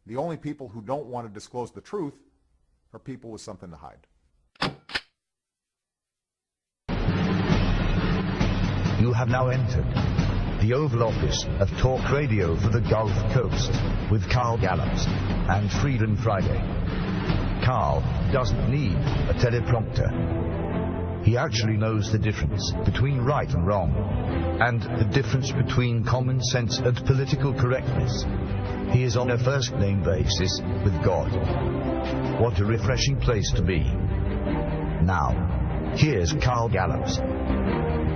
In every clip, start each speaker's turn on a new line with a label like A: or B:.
A: The only people who don't want to disclose the truth are people with something to hide.
B: You have now entered the Oval Office of Talk Radio for the Gulf Coast with Carl Gallops and Freedom Friday. Carl doesn't need a teleprompter. He actually knows the difference between right and wrong, and the difference between common sense and political correctness. He is on a first-name basis with God. What a refreshing place to be. Now, here's Carl Gallops.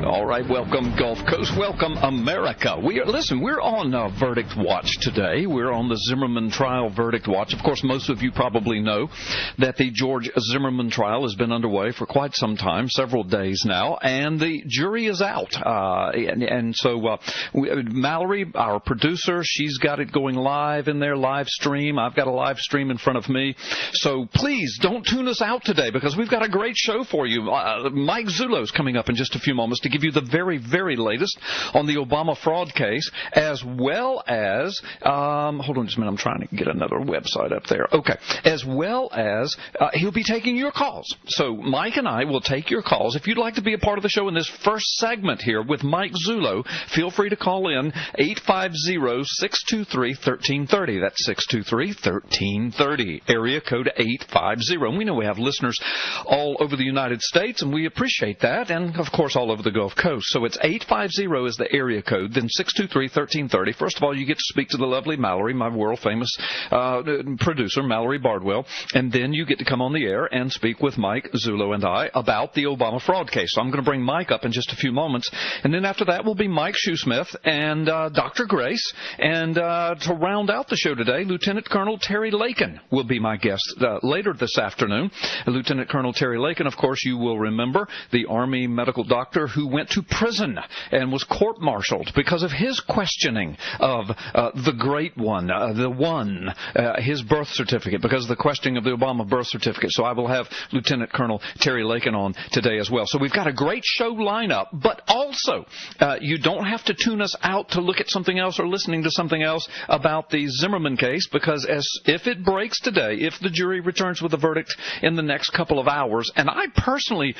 C: All right, welcome Gulf Coast, welcome America. We're on verdict watch today. We're on the Zimmerman trial verdict watch. Of course, most of you probably know that the George Zimmerman trial has been underway for quite some time, several days now, and the jury is out. So Mallory, our producer, she's got it going live in their live stream. I've got a live stream in front of me. So please don't tune us out today because we've got a great show for you. Mike Zullo's coming up in just a few moments to give you the very, very latest on the Obama fraud case, as well as, hold on just a minute, I'm trying to get another website up there. Okay. As well as, he'll be taking your calls. So Mike and I will take your calls. If you'd like to be a part of the show in this first segment here with Mike Zullo, feel free to call in 850-623-1330. That's 623-1330. Area code 850. And we know we have listeners all over the United States, and we appreciate that, and of course all over the Gulf Coast. So it's 850 is the area code, then 623-1330. First of all, you get to speak to the lovely Mallory, my world-famous producer, Mallory Bardwell, and then you get to come on the air and speak with Mike Zullo and I about the Obama fraud case. So I'm going to bring Mike up in just a few moments, and then after that will be Mike Shoesmith and Dr. Grace, and to round out the show today, Lieutenant Colonel Terry Lakin will be my guest later this afternoon. Lieutenant Colonel Terry Lakin, of course, you will remember, the Army medical doctor who went to prison and was court-martialed because of his questioning of the great one, his birth certificate, because of the questioning of the Obama birth certificate. So I will have Lieutenant Colonel Terry Lakin on today as well. So we've got a great show lineup, but also you don't have to tune us out to look at something else or listening to something else about the Zimmerman case, because if it breaks today, if the jury returns with a verdict in the next couple of hours, and I personally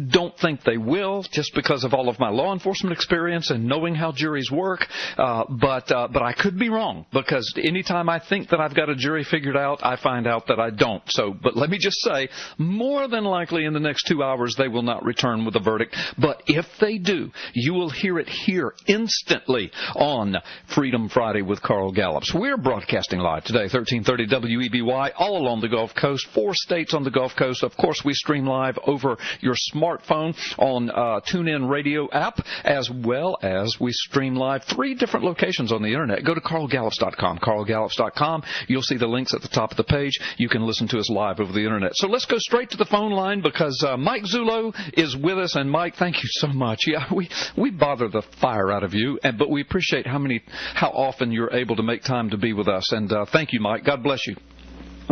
C: don't think they will, just because of all of my law enforcement experience and knowing how juries work, but I could be wrong, because anytime I think that I've got a jury figured out, I find out that I don't. So, but let me just say, more than likely in the next 2 hours they will not return with a verdict, but if they do, you will hear it here instantly on Freedom Friday with Carl Gallops. We're broadcasting live today, 1330 WEBY, all along the Gulf Coast, 4 states on the Gulf Coast. Of course, we stream live over your smartphone on TuneIn Radio app, as well as we stream live 3 different locations on the internet. Go to carlgallops.com. carlgallops.com. You'll see the links at the top of the page. You can listen to us live over the internet. So let's go straight to the phone line, because Mike Zullo is with us. And Mike, thank you so much. Yeah, we bother the fire out of you, but we appreciate how often you're able to make time to be with us. And thank you, Mike. God bless you.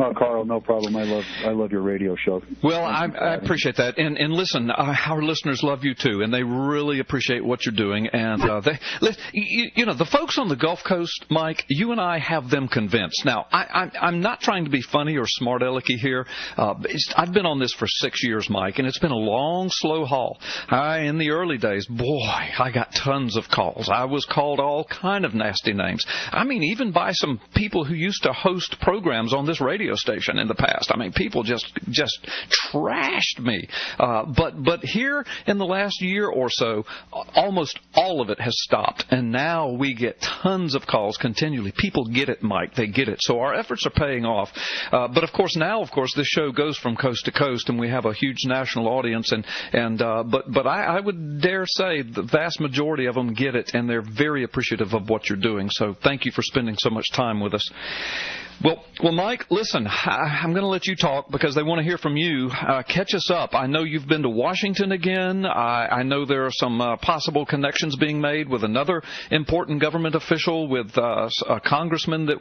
D: Oh, Carl, no problem. I love your radio show.
C: Well, I appreciate that. And listen, our listeners love you too, and they really appreciate what you're doing. And the folks on the Gulf Coast, Mike, you and I have them convinced. Now, I'm not trying to be funny or smart alecky here. I've been on this for 6 years, Mike, and it's been a long, slow haul. In the early days, boy, I got tons of calls. I was called all kind of nasty names. I mean, even by some people who used to host programs on this radio station in the past. I mean, people just trashed me. But here in the last year or so, almost all of it has stopped, and now we get tons of calls continually. People get it, Mike. They get it. So our efforts are paying off. But of course, this show goes from coast to coast, and we have a huge national audience. But I would dare say the vast majority of them get it, and they're very appreciative of what you're doing. So thank you for spending so much time with us. Well, Mike, listen, I'm going to let you talk because they want to hear from you. Catch us up. I know you've been to Washington again. I know there are some possible connections being made with another important government official, with a congressman that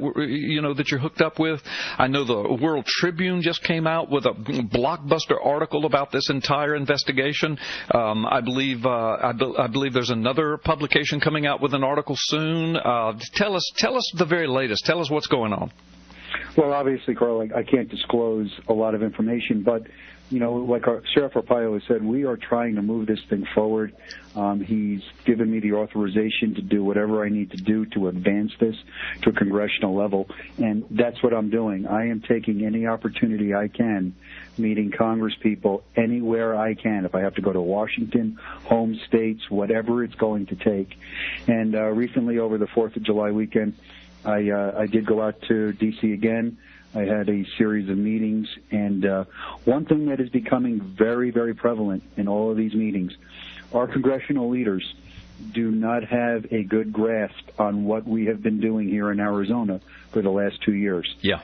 C: you're hooked up with. I know the World Tribune just came out with a blockbuster article about this entire investigation. I believe there's another publication coming out with an article soon. Tell us the very latest. Tell us what's going on.
D: Well, obviously, Carl, I can't disclose a lot of information, but, like our Sheriff Arpaio has said, we are trying to move this thing forward. He's given me the authorization to do whatever I need to do to advance this to a congressional level, and that's what I'm doing. I am taking any opportunity I can, meeting Congress people anywhere I can. If I have to go to Washington, home states, whatever it's going to take. And recently, over the 4th of July weekend, I did go out to D.C. again. I had a series of meetings, and one thing that is becoming very, very prevalent in all of these meetings, our congressional leaders do not have a good grasp on what we have been doing here in Arizona for the last 2 years.
C: Yeah.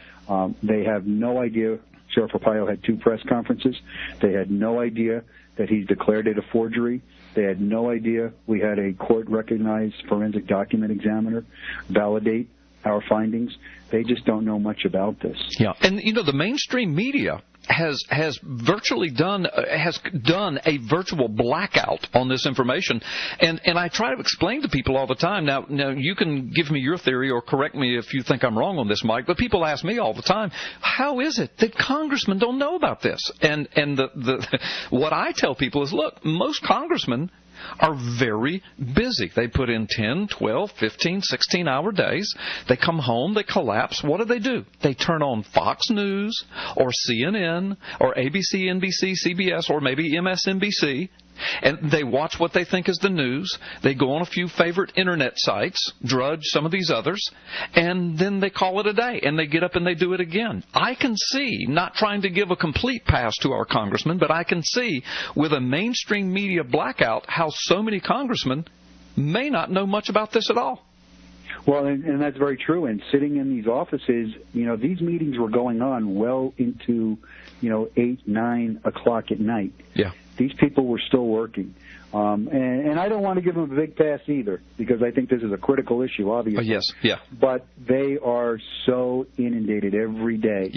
D: They have no idea. Sheriff Arpaio had 2 press conferences. They had no idea that he's declared it a forgery. They had no idea we had a court-recognized forensic document examiner validate our findings. They just don't know much about this.
C: Yeah, and the mainstream media has virtually done a virtual blackout on this information, and I try to explain to people all the time. Now you can give me your theory or correct me if you think I'm wrong on this, Mike. But people ask me all the time, how is it that congressmen don't know about this? And the what I tell people is, look, most congressmen are very busy. They put in 10, 12, 15, 16-hour days. They come home, they collapse. What do? They turn on Fox News or CNN or ABC, NBC, CBS, or maybe MSNBC, and they watch what they think is the news. They go on a few favorite internet sites, Drudge, some of these others, and then they call it a day, and they get up and they do it again. I can see, not trying to give a complete pass to our congressmen, but I can see with a mainstream media blackout how so many congressmen may not know much about this at all.
D: Well, and that's very true. And sitting in these offices, these meetings were going on well into, 8, 9 o'clock at night.
C: Yeah.
D: These people were still working. And I don't want to give them a big pass either, because I think this is a critical issue, obviously.
C: Yes, yeah.
D: But they are so inundated every day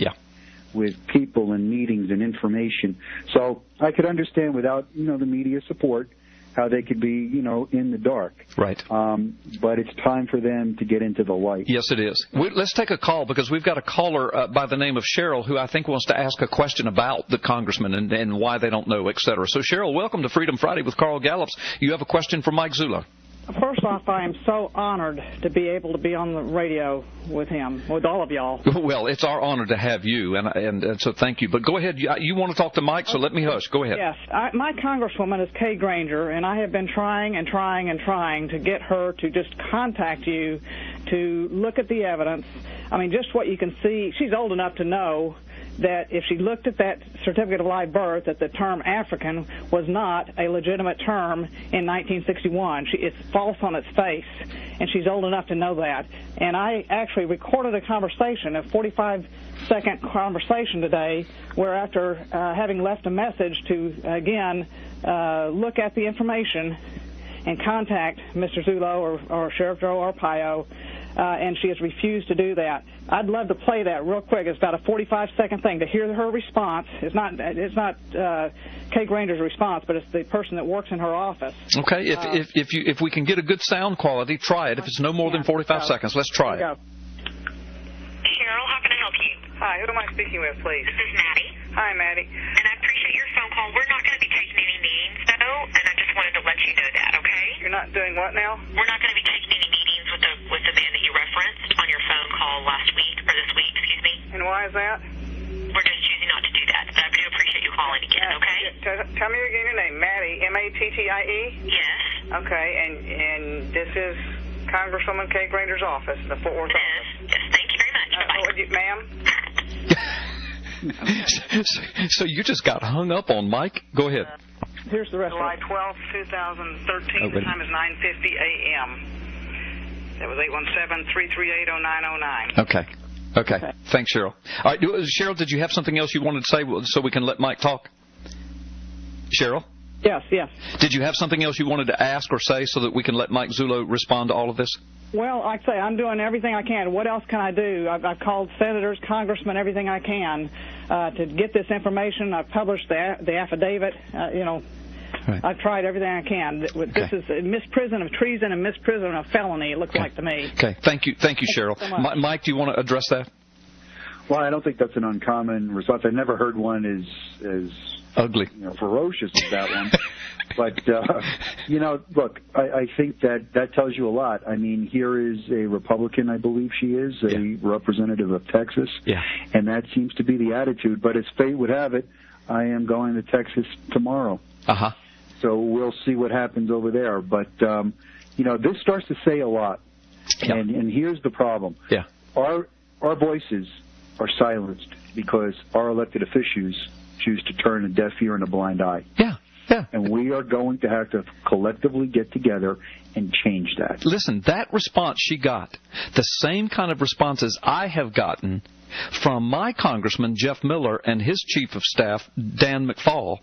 D: with people and meetings and information. So I could understand without, the media support, how they could be, in the dark.
C: Right.
D: But it's time for them to get into the light.
C: Yes, it is. Let's take a call, because we've got a caller by the name of Cheryl who I think wants to ask a question about the congressman and why they don't know, et cetera. So, Cheryl, welcome to Freedom Friday with Carl Gallups. You have a question for Mike Zullo.
E: First off, I am so honored to be able to be on the radio with him, with all of y'all.
C: Well, it's our honor to have you, and so thank you. But go ahead. You want to talk to Mike, so let me hush. Go ahead.
E: Yes. My congresswoman is Kay Granger, and I have been trying to get her to just contact you to look at the evidence. I mean, just what you can see. She's old enough to know that if she looked at that certificate of live birth, that the term African was not a legitimate term in 1961. It's false on its face, and she's old enough to know that. And I actually recorded a conversation, a 45-second conversation today, where after having left a message to, again, look at the information and contact Mr. Zullo or Sheriff Joe Arpaio, and she has refused to do that. I'd love to play that real quick. It's about a 45-second thing to hear her response. It's not Kay Granger's response, but it's the person that works in her office.
C: Okay, if we can get a good sound quality, try it. If it's no more than 45 seconds, let's try it.
F: Cheryl, how can I help you?
E: Hi, who am I speaking with, please?
F: This is Maddie.
E: Hi, Maddie.
F: And I appreciate your phone call. We're not going to be taking any meetings, though, and I just wanted to let you know that, okay?
E: You're not doing what now?
F: We're not going to be taking any meetings with the man that you referenced on your phone call last week, or this week, excuse me.
E: And why is that?
F: We're just choosing not to do that, but I do appreciate you calling again, okay?
E: Tell me again your name. Maddie, M-A-T-T-I-E?
F: Yes.
E: Okay, and this is Congresswoman Kay Granger's office, the Fort Worth office.
F: Yes, thank you very much. Bye-bye.
E: Ma'am?
C: So you just got hung up on, Mike? Go ahead.
E: Here's the rest
G: July
E: of it.
G: 12, 2013. The time is 9:50 a.m. That was 817-338-0909.
C: Okay. Thanks, Cheryl. All right, Cheryl, did you have something else you wanted to say so we can let Mike talk? Cheryl?
E: Yes.
C: Did you have something else you wanted to ask or say so that we can let Mike Zullo respond to all of this?
E: Well, like I say, I'm doing everything I can. What else can I do? I've called senators, congressmen, everything I can to get this information. I've published the affidavit. Right. I've tried everything I can. This is a misprision of treason and misprision of felony, it looks like to me.
C: Okay. Thank you, Cheryl.
E: So
C: Mike, do you want to address that?
D: Well, I don't think that's an uncommon response. I never heard one as
C: ugly,
D: ferocious as that one. But, look, I think that tells you a lot. I mean, here is a Republican, I believe she is, a representative of Texas. Yeah. And that seems to be the attitude. But as fate would have it, I am going to Texas tomorrow. Uh-huh. So we'll see what happens over there. But, this starts to say a lot. Yeah. And here's the problem. Yeah. Our voices are silenced because our elected officials choose to turn a deaf ear and a blind eye. Yeah. Yeah. And we are going to have to collectively get together and change that.
C: Listen, that response she got, the same kind of responses I have gotten from my Congressman, Jeff Miller, and his Chief of Staff, Dan McFall,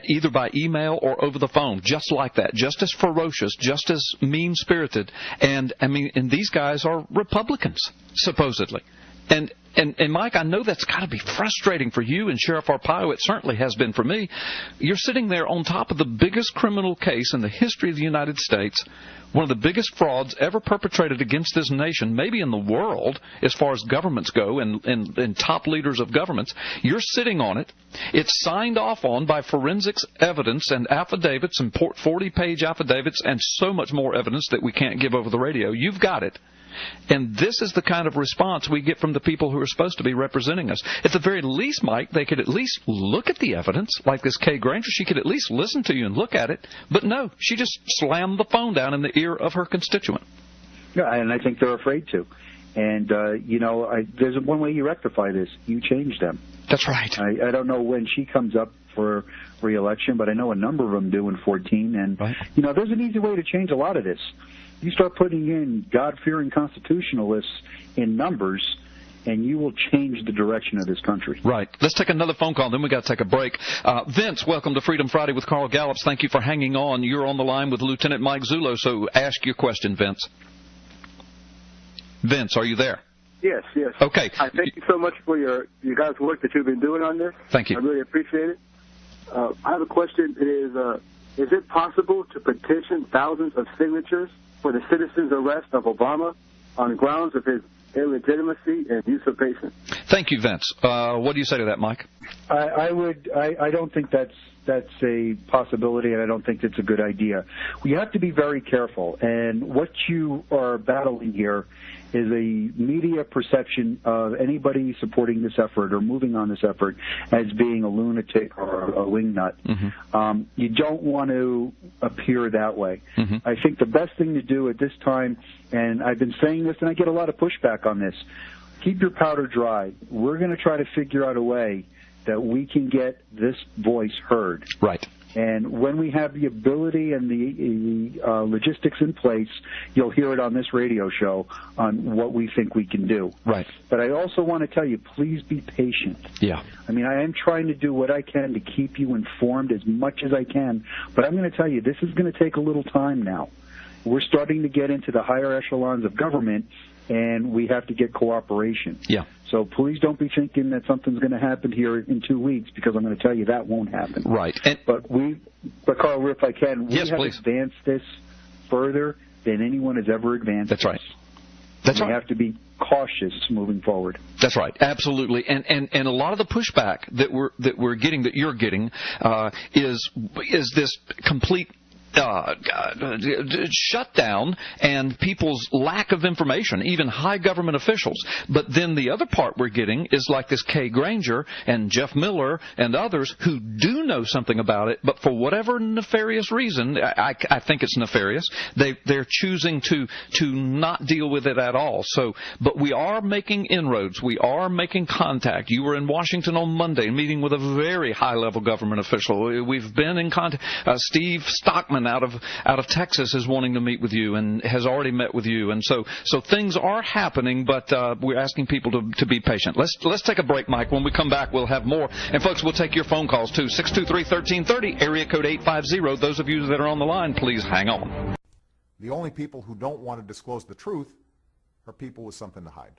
C: either by email or over the phone, just like that, just as ferocious, just as mean-spirited. And these guys are Republicans, supposedly. And Mike, I know that's got to be frustrating for you and Sheriff Arpaio. It certainly has been for me. You're sitting there on top of the biggest criminal case in the history of the United States, one of the biggest frauds ever perpetrated against this nation, maybe in the world, as far as governments go and top leaders of governments. You're sitting on it. It's signed off on by forensics evidence and affidavits and 40-page affidavits and so much more evidence that we can't give over the radio. You've got it. And this is the kind of response we get from the people who are supposed to be representing us. At the very least, Mike, they could at least look at the evidence, like this Kay Granger. She could at least listen to you and look at it. But no, she just slammed the phone down in the ear of her constituent.
D: Yeah, and I think they're afraid to. And, there's one way you rectify this. You change them.
C: That's right.
D: I don't know when she comes up for re-election, but I know a number of them do in 14. And, there's an easy way to change a lot of this. You start putting in God-fearing constitutionalists in numbers, and you will change the direction of this country.
C: Right. Let's take another phone call, then we got to take a break. Vince, welcome to Freedom Friday with Carl Gallups. Thank you for hanging on. You're on the line with Lieutenant Mike Zullo, so ask your question, Vince. Vince, are you there?
H: Yes.
C: Okay.
H: I thank you so much for your guys' work that you've been doing on this.
C: Thank you.
H: I really appreciate it. I have a question. Is it possible to petition thousands of signatures for the citizen's arrest of Obama on grounds of his illegitimacy and usurpation?
C: Thank you, Vince. What do you say to that, Mike?
D: I don't think that's a possibility, and I don't think it's a good idea. We have to be very careful, and what you are battling here is a media perception of anybody supporting this effort or moving on this effort as being a lunatic or a wingnut. Mm-hmm. You don't want to appear that way. Mm-hmm. I think the best thing to do at this time, and I've been saying this and I get a lot of pushback on this, keep your powder dry. We're going to try to figure out a way that we can get this voice heard. Right. And when we have the ability and the logistics in place, you'll hear it on this radio show on what we think we can do. Right. But I also want to tell you, please be patient. Yeah. I mean, I am trying to do what I can to keep you informed as much as I can, but I'm going to tell you, this is going to take a little time now. We're starting to get into the higher echelons of government, and we have to get cooperation. Yeah. So please don't be thinking that something's going to happen here in 2 weeks, because I'm going to tell you that won't happen. Right. But Carl, if I can, we have advanced this further than anyone has ever advanced. That's right. That's right. We have to be cautious moving forward. That's right. Absolutely. And a lot of the pushback that we're getting, that you're getting, is this complete shutdown and people's lack of information, even high government officials. But then the other part we're getting is like this Kay Granger and Jeff Miller and others who do know something about it, but for whatever nefarious reason, I think it's nefarious, they're choosing to not deal with it at all. So, but we are making inroads. We are making contact. You were in Washington on Monday meeting with a very high-level government official. We've been in contact. Steve Stockman out of Texas is wanting to meet with you and has already met with you, and so things are happening, but we're asking people to be patient. Let's take a break, Mike. When we come back, we'll have more, and folks, we'll take your phone calls too. 623-1330, area code 850. Those of you that are on the line, please hang on.
A: The only people who don't want to disclose the truth are people with something to hide.